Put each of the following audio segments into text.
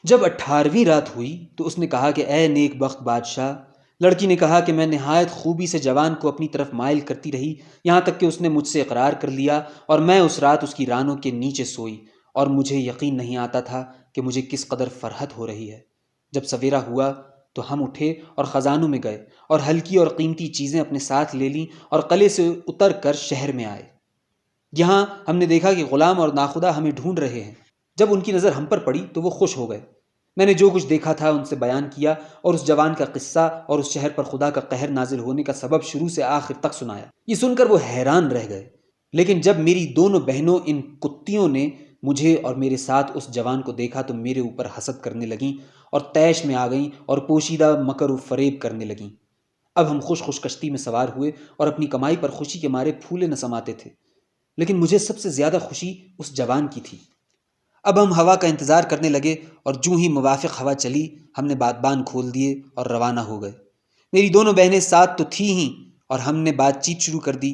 جب 18ویں رات ہوئی تو اس نے کہا کہ اے نیک بخت بادشاہ، لڑکی نے کہا کہ میں نہایت خوبی سے جوان کو اپنی طرف مائل کرتی رہی یہاں تک کہ اس نے مجھ سے اقرار کر لیا، اور میں اس رات اس کی رانوں کے نیچے سوئی، اور مجھے یقین نہیں آتا تھا کہ مجھے کس قدر فرحت ہو رہی ہے۔ جب سویرا ہوا تو ہم اٹھے اور خزانوں میں گئے اور ہلکی اور قیمتی چیزیں اپنے ساتھ لے لیں اور قلعے سے اتر کر شہر میں آئے۔ یہاں ہم نے دیکھا کہ غلام اور ناخدا ہمیں ڈھونڈ رہے ہیں۔ جب ان کی نظر ہم پر پڑی تو وہ خوش ہو گئے۔ میں نے جو کچھ دیکھا تھا ان سے بیان کیا اور اس جوان کا قصہ اور اس شہر پر خدا کا قہر نازل ہونے کا سبب شروع سے آخر تک سنایا۔ یہ سن کر وہ حیران رہ گئے۔ لیکن جب میری دونوں بہنوں ان کتیوں نے مجھے اور میرے ساتھ اس جوان کو دیکھا تو میرے اوپر حسد کرنے لگیں اور طیش میں آ گئیں اور پوشیدہ مکر و فریب کرنے لگیں۔ اب ہم خوش خوش کشتی میں سوار ہوئے اور اپنی کمائی پر خوشی کے مارے پھولے نہ سماتے تھے، لیکن مجھے سب سے زیادہ خوشی اس جوان کی تھی۔ اب ہم ہوا کا انتظار کرنے لگے اور جوں ہی موافق ہوا چلی ہم نے بادبان کھول دیے اور روانہ ہو گئے۔ میری دونوں بہنیں ساتھ تو تھیں ہی اور ہم نے بات چیت شروع کر دی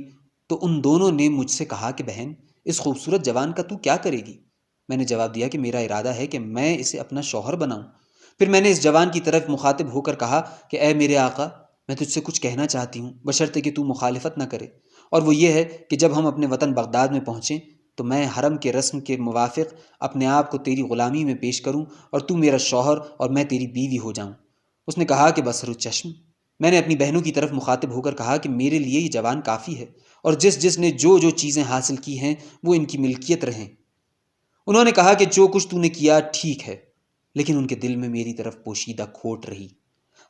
تو ان دونوں نے مجھ سے کہا کہ بہن، اس خوبصورت جوان کا تو کیا کرے گی؟ میں نے جواب دیا کہ میرا ارادہ ہے کہ میں اسے اپنا شوہر بناؤں۔ پھر میں نے اس جوان کی طرف مخاطب ہو کر کہا کہ اے میرے آقا، میں تجھ سے کچھ کہنا چاہتی ہوں بشرطے کہ تو مخالفت نہ کرے، اور وہ یہ ہے کہ جب ہم اپنے وطن بغداد میں پہنچیں تو میں حرم کے رسم کے موافق اپنے آپ کو تیری غلامی میں پیش کروں اور تو میرا شوہر اور میں تیری بیوی ہو جاؤں۔ اس نے کہا کہ بصر الچشم۔ میں نے اپنی بہنوں کی طرف مخاطب ہو کر کہا کہ میرے لیے یہ جوان کافی ہے، اور جس نے جو جو چیزیں حاصل کی ہیں وہ ان کی ملکیت رہیں۔ انہوں نے کہا کہ جو کچھ تو نے کیا ٹھیک ہے، لیکن ان کے دل میں میری طرف پوشیدہ کھوٹ رہی۔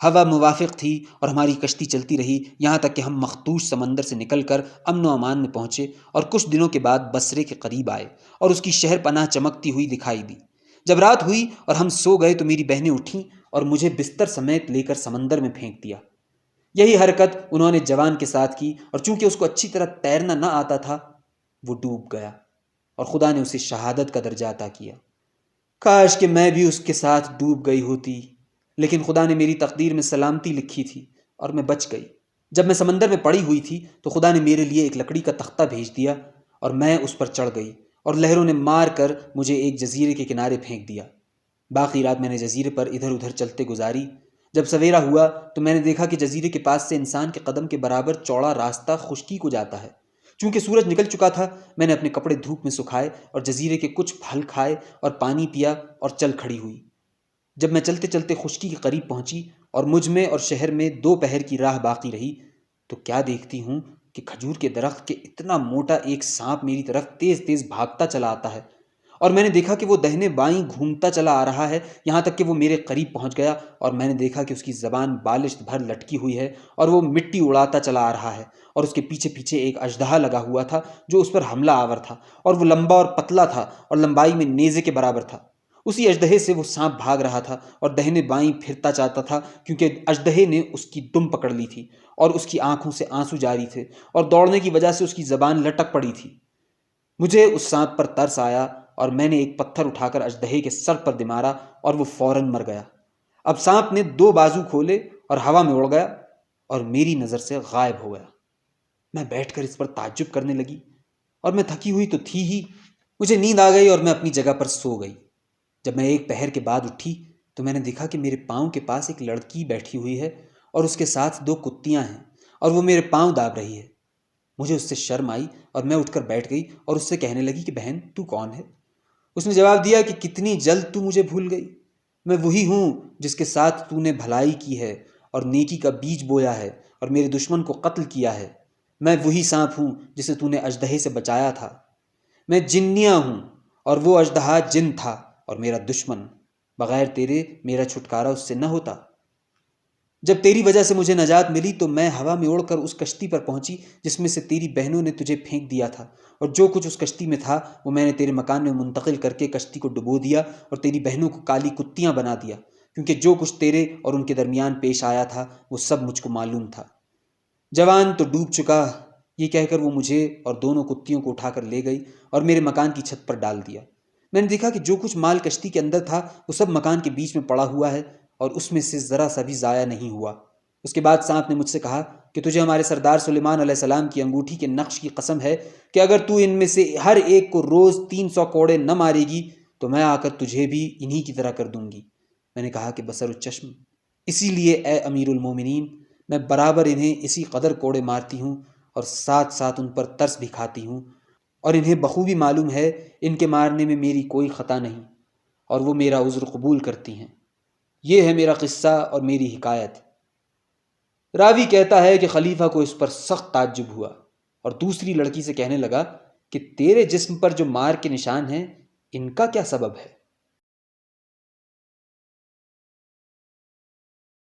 ہوا موافق تھی اور ہماری کشتی چلتی رہی یہاں تک کہ ہم مخدوش سمندر سے نکل کر امن و امان میں پہنچے اور کچھ دنوں کے بعد بصرے کے قریب آئے اور اس کی شہر پناہ چمکتی ہوئی دکھائی دی۔ جب رات ہوئی اور ہم سو گئے تو میری بہنیں اٹھیں اور مجھے بستر سمیت لے کر سمندر میں پھینک دیا۔ یہی حرکت انہوں نے جوان کے ساتھ کی، اور چونکہ اس کو اچھی طرح تیرنا نہ آتا تھا وہ ڈوب گیا اور خدا نے اسے شہادت کا درجہ عطا کیا۔ کاش کہ میں بھی اس کے ساتھ ڈوب گئی ہوتی، لیکن خدا نے میری تقدیر میں سلامتی لکھی تھی اور میں بچ گئی۔ جب میں سمندر میں پڑی ہوئی تھی تو خدا نے میرے لیے ایک لکڑی کا تختہ بھیج دیا اور میں اس پر چڑھ گئی، اور لہروں نے مار کر مجھے ایک جزیرے کے کنارے پھینک دیا۔ باقی رات میں نے جزیرے پر ادھر ادھر چلتے گزاری۔ جب سویرا ہوا تو میں نے دیکھا کہ جزیرے کے پاس سے انسان کے قدم کے برابر چوڑا راستہ خشکی کو جاتا ہے۔ چونکہ سورج نکل چکا تھا میں نے اپنے کپڑے دھوپ میں سکھائے اور جزیرے کے کچھ پھل کھائے اور پانی پیا اور چل کھڑی ہوئی۔ جب میں چلتے چلتے خشکی کے قریب پہنچی اور مجھ میں اور شہر میں 2 پہر کی راہ باقی رہی تو کیا دیکھتی ہوں کہ کھجور کے درخت کے اتنا موٹا ایک سانپ میری طرف تیز تیز بھاگتا چلا آتا ہے، اور میں نے دیکھا کہ وہ دہنے بائیں گھومتا چلا آ رہا ہے یہاں تک کہ وہ میرے قریب پہنچ گیا، اور میں نے دیکھا کہ اس کی زبان بالشت بھر لٹکی ہوئی ہے اور وہ مٹی اڑاتا چلا آ رہا ہے، اور اس کے پیچھے پیچھے ایک اژدہا لگا ہوا تھا جو اس پر حملہ آور تھا، اور وہ لمبا اور پتلا تھا اور لمبائی میں نیزے کے برابر تھا۔ اسی اژدہے سے وہ سانپ بھاگ رہا تھا اور دہنے بائیں پھرتا چاہتا تھا، کیونکہ اژدہے نے اس کی دم پکڑ لی تھی اور اس کی آنکھوں سے آنسو جاری تھے اور دوڑنے کی وجہ سے اس کی زبان لٹک پڑی تھی۔ مجھے اس سانپ پر ترس آیا اور میں نے ایک پتھر اٹھا کر اژدہے کے سر پر دے مارا اور وہ فوراً مر گیا۔ اب سانپ نے 2 بازو کھولے اور ہوا میں اڑ گیا اور میری نظر سے غائب ہو گیا۔ میں بیٹھ کر اس پر تعجب کرنے لگی، اور میں تھکی ہوئی تو تھی ہی۔ مجھے نیند آ گئی اور میں اپنی جگہ پر سو گئی۔ جب میں 1 پہر کے بعد اٹھی تو میں نے دیکھا کہ میرے پاؤں کے پاس ایک لڑکی بیٹھی ہوئی ہے اور اس کے ساتھ 2 کتیاں ہیں اور وہ میرے پاؤں داب رہی ہے۔ مجھے اس سے شرم آئی اور میں اٹھ کر بیٹھ گئی اور اس سے کہنے لگی کہ بہن تو کون ہے؟ اس نے جواب دیا کہ کتنی جلد تو مجھے بھول گئی۔ میں وہی ہوں جس کے ساتھ تو نے بھلائی کی ہے اور نیکی کا بیج بویا ہے اور میرے دشمن کو قتل کیا ہے۔ میں وہی سانپ ہوں جسے تو نے اژدہے سے بچایا تھا۔ میں جنیاں ہوں اور وہ اژدہا جن تھا اور میرا دشمن، بغیر تیرے میرا چھٹکارا اس سے نہ ہوتا۔ جب تیری وجہ سے مجھے نجات ملی تو میں ہوا میں اڑ کر اس کشتی پر پہنچی جس میں سے تیری بہنوں نے تجھے پھینک دیا تھا، اور جو کچھ اس کشتی میں تھا وہ میں نے تیرے مکان میں منتقل کر کے کشتی کو ڈبو دیا اور تیری بہنوں کو کالی کتیاں بنا دیا، کیونکہ جو کچھ تیرے اور ان کے درمیان پیش آیا تھا وہ سب مجھ کو معلوم تھا۔ جوان تو ڈوب چکا، یہ کہہ کر وہ مجھے اور دونوں کتیوں کو اٹھا کر لے گئی اور میرے مکان کی چھت پر ڈال دیا۔ میں نے دیکھا کہ جو کچھ مال کشتی کے اندر تھا وہ سب مکان کے بیچ میں پڑا ہوا ہے اور اس میں سے ذرا سا بھی ضائع نہیں ہوا۔ اس کے بعد سانپ نے مجھ سے کہا کہ تجھے ہمارے سردار سلیمان علیہ السلام کی انگوٹھی کے نقش کی قسم ہے کہ اگر تو ان میں سے ہر ایک کو روز 300 کوڑے نہ مارے گی تو میں آ کر تجھے بھی انہی کی طرح کر دوں گی۔ میں نے کہا کہ بصر الچشم، اسی لیے اے امیر المومنین میں برابر انہیں اسی قدر کوڑے مارتی ہوں اور ساتھ ساتھ ان پر ترس بھی کھاتی ہوں، اور انہیں بخوبی معلوم ہے ان کے مارنے میں میری کوئی خطا نہیں، اور وہ میرا عذر قبول کرتی ہیں۔ یہ ہے میرا قصہ اور میری حکایت۔ راوی کہتا ہے کہ خلیفہ کو اس پر سخت تعجب ہوا اور دوسری لڑکی سے کہنے لگا کہ تیرے جسم پر جو مار کے نشان ہیں ان کا کیا سبب ہے؟